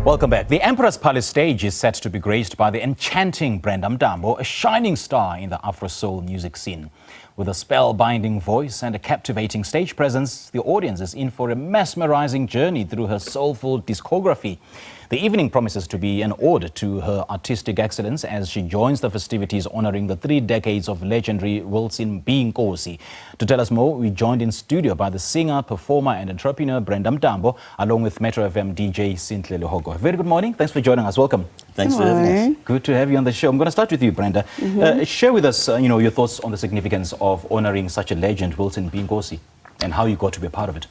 Welcome back. The Emperor's Palace stage is set to be graced by the enchanting Brenda Mtambo, a shining star in the Afro-Soul music scene. With a spellbinding voice and a captivating stage presence, the audience is in for a mesmerizing journey through her soulful discography. The evening promises to be an ode to her artistic excellence as she joins the festivities honoring the 3 decades of legendary Wilson B Nkosi. To tell us more, we joined in studio by the singer, performer and entrepreneur Brenda Mtambo, along with Metro FM DJ Sentle Lehoko. Very good morning. Thanks for joining us. Welcome. Thanks for having us. Good to have you on the show. I'm going to start with you, Brenda. Share with us, your thoughts on the significance of honoring such a legend, Wilson B Nkosi, and how you got to be a part of it.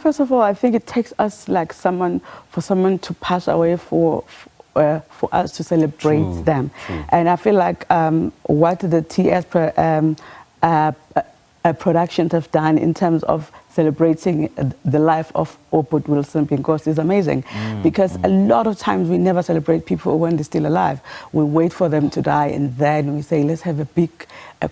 First of all, I think it takes us like for someone to pass away for us to celebrate them. True. And I feel like what the TS productions have done in terms of celebrating the life of Oput Wilson B Nkosi is amazing. Because a lot of times we never celebrate people when they're still alive. We wait for them to die and then we say, let's have a big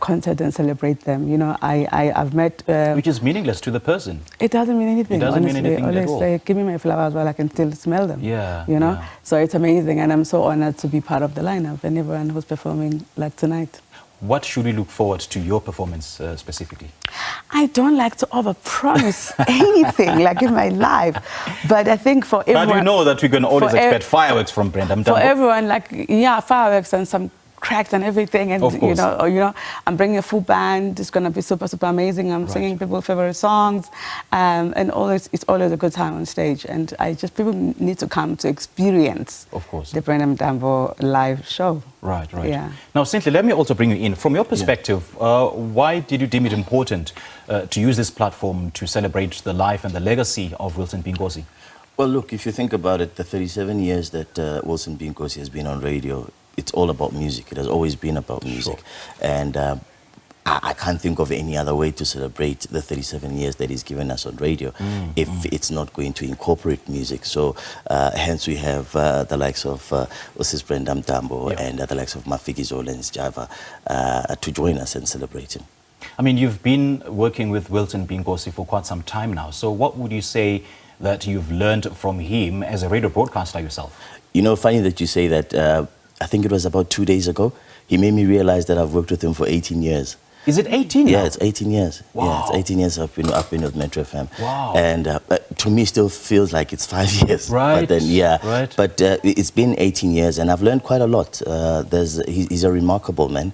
concert and celebrate them. I've met... Which is meaningless to the person. It doesn't mean anything. It doesn't honestly. mean anything at all. Say, give me my flowers while I can still smell them. Yeah. So it's amazing, and I'm so honored to be part of the lineup and everyone who's performing like tonight. What should we look forward to your performance specifically? I don't like to overpromise anything like in my life, but I think for everyone... But you know that we can always expect fireworks from Brenda Mtambo. For everyone, fireworks and some cracks and everything, and I'm bringing a full band. It's gonna be super amazing. I'm singing people's favorite songs, and it's always a good time on stage. And people need to come to experience, of course, the Brenda Mtambo live show. Right. Yeah. Now, Sentle, let me also bring you in. From your perspective, why did you deem it important to use this platform to celebrate the life and the legacy of Wilson B Nkosi? Well, look, if you think about it, the 37 years that Wilson B Nkosi has been on radio, it's all about music. It has always been about music. Sure. And I can't think of any other way to celebrate the 37 years that he's given us on radio if it's not going to incorporate music. So hence we have the likes of Brenda Mtambo and the likes of Mafikizolo and Java to join us and celebrate him. I mean, you've been working with Wilson B Nkosi for quite some time now. So what would you say that you've learned from him as a radio broadcaster yourself? Funny that you say that. I think it was about 2 days ago. He made me realize that I've worked with him for 18 years. Is it 18 now? Yeah, it's 18 years. Wow. Yeah, it's 18 years I've been with Metro FM. Wow. And to me, still feels like it's 5 years. Right. But then, Right. But it's been 18 years, and I've learned quite a lot. He's a remarkable man.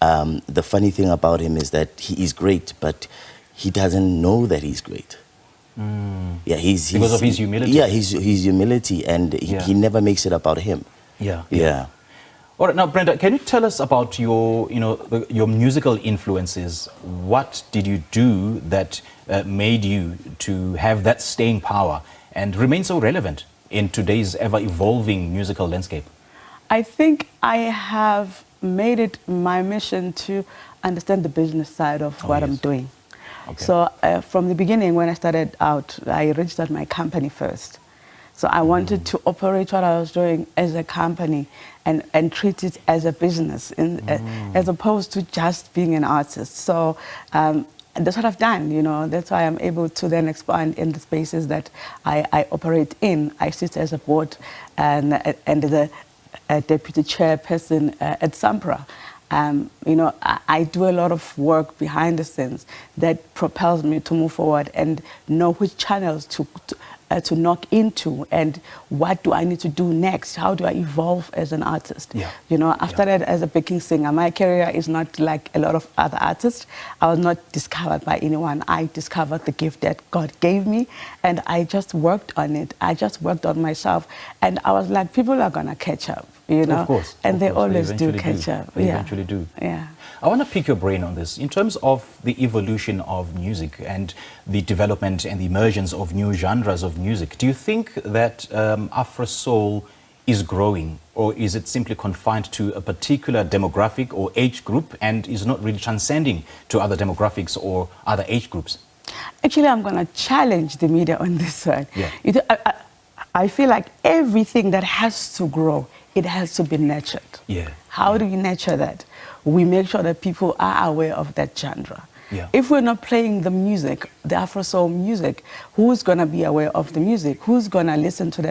The funny thing about him is that he is great, but he doesn't know that he's great. Yeah, because of his humility. Yeah, his humility, and he never makes it about him. Yeah. All right, now Brenda, can you tell us about your, your musical influences? What did you do that made you to have that staying power and remain so relevant in today's ever-evolving musical landscape? I think I have made it my mission to understand the business side of what I'm doing. Okay. So from the beginning, when I started out, I registered my company first. So I wanted to operate what I was doing as a company and treat it as a business, as opposed to just being an artist. So that's what I've done, That's why I'm able to then expand in the spaces that I operate in. I sit as a board and the deputy chairperson at SAMPRA. I do a lot of work behind the scenes that propels me to move forward and know which channels to knock into and what do I need to do next? How do I evolve as an artist? I started as a backing singer. My career is not like a lot of other artists. I was not discovered by anyone. I discovered the gift that God gave me and I just worked on it. I just worked on myself and I was like, people are gonna catch up, Of course. And they always do catch up. They eventually do. Yeah. I want to pick your brain on this. In terms of the evolution of music and the development and the emergence of new genres of music, do you think that Afro-Soul is growing, or is it simply confined to a particular demographic or age group and is not really transcending to other demographics or other age groups? Actually, I'm going to challenge the media on this one. Yeah. I feel like everything that has to grow, it has to be nurtured. Yeah. How do you nurture that? We make sure that people are aware of that genre. Yeah. If we're not playing the music, the Afro-Soul music, who's going to be aware of the music? Who's going to listen to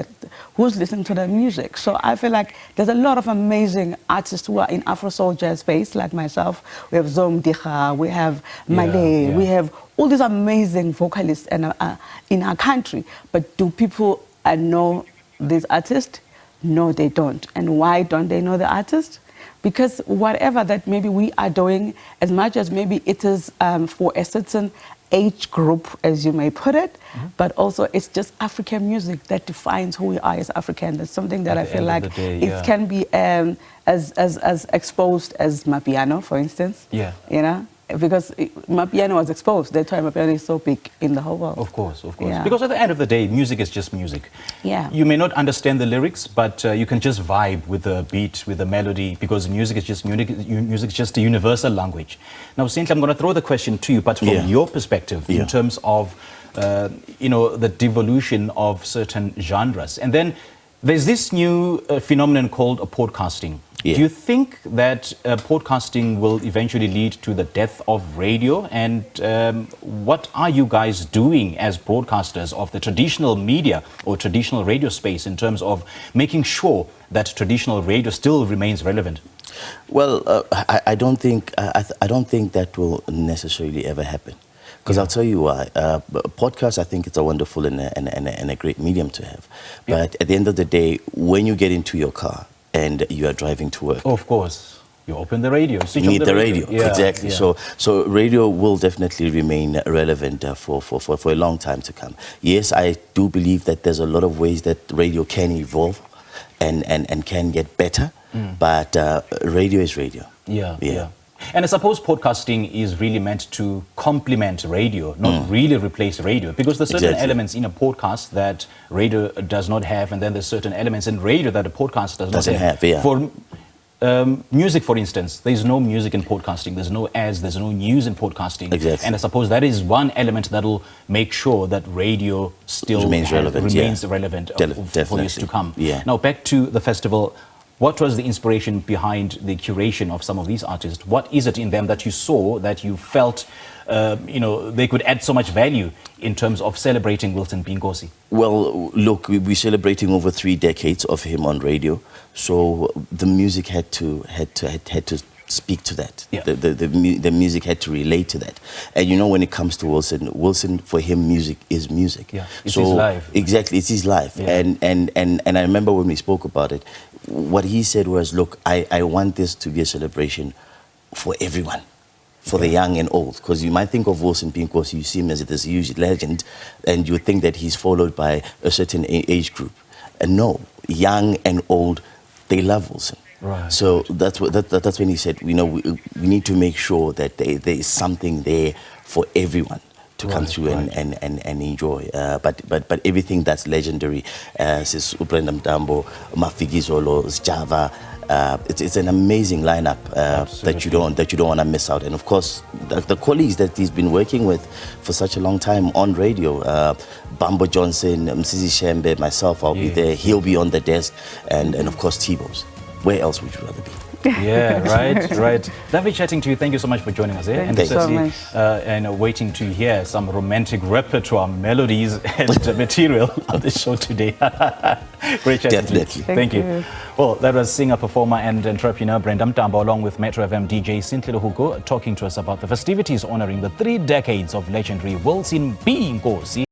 who's listening to the music. So I feel like there's a lot of amazing artists who are in Afro-Soul jazz space, like myself. We have Zomdicha, we have Malay, we have all these amazing vocalists in our country. But do people know these artists? No, they don't. And why don't they know the artist? Because whatever that maybe we are doing, as much as maybe it is for a certain age group, as you may put it, but also it's just African music that defines who we are as African. That's something that I feel like it can be as exposed as Mapiano, for instance. Yeah. You know? Because Mapiano was exposed. That's why Mapiano is so big in the whole world. Of course, of course. Yeah. Because at the end of the day, music is just music. Yeah. You may not understand the lyrics, but you can just vibe with the beat, with the melody, because music is just music is just a universal language. Now, Sentle, I'm going to throw the question to you, but from your perspective, in terms of you know, the devolution of certain genres, and then there's this new phenomenon called podcasting. Yeah. Do you think that podcasting will eventually lead to the death of radio? And what are you guys doing as broadcasters of the traditional media or traditional radio space in terms of making sure that traditional radio still remains relevant? Well, I don't think that will necessarily ever happen. Because I'll tell you why. Podcast, I think it's a wonderful and a great medium to have. But at the end of the day, when you get into your car and you are driving to work, of course, you open the radio. You need the radio. Exactly. Yeah. So radio will definitely remain relevant for a long time to come. Yes, I do believe that there's a lot of ways that radio can evolve and can get better. But radio is radio. Yeah. And I suppose podcasting is really meant to complement radio, not really replace radio, because there's certain elements in a podcast that radio does not have, and then there's certain elements in radio that a podcast doesn't have. For music, for instance, there's no music in podcasting, there's no ads, there's no news in podcasting. And I suppose that is one element that will make sure that radio still remains relevant for years to come. Now, back to the festival. What was the inspiration behind the curation of some of these artists? What is it in them that you saw, that you felt, you know, they could add so much value in terms of celebrating Wilson B Nkosi? Well, look, we're celebrating over 3 decades of him on radio, so the music had to speak to that. The music had to relate to that. And you know, when it comes to Wilson, for him, music is music. It's his life. Exactly, it's his life. And I remember when we spoke about it, what he said was, look, I want this to be a celebration for everyone, for the young and old. Because you might think of Wilson B Nkosi, you see him as this huge legend, and you think that he's followed by a certain age group. And no, young and old, they love Wilson. So that's when he said, you know, we need to make sure that there is something there for everyone to come through and enjoy. But everything that's legendary, says Brenda Mtambo, Mafikizolo, Java, it's an amazing lineup that you don't want to miss out. And of course, the colleagues that he's been working with for such a long time on radio, Bambo Johnson, Msisi Shembe, myself, I'll be there. He'll be on the desk, and of course T-Bows. Where else would you rather be? Right. Lovely chatting to you. Thank you so much for joining us. Thank you so much. And waiting to hear some romantic repertoire, melodies and material on the show today. Great chatting. Definitely. Thank you. Well, that was singer, performer and entrepreneur Brenda Mtambo along with Metro FM DJ Sentle Lehoko talking to us about the festivities honoring the 3 decades of legendary Wilson B Nkosi.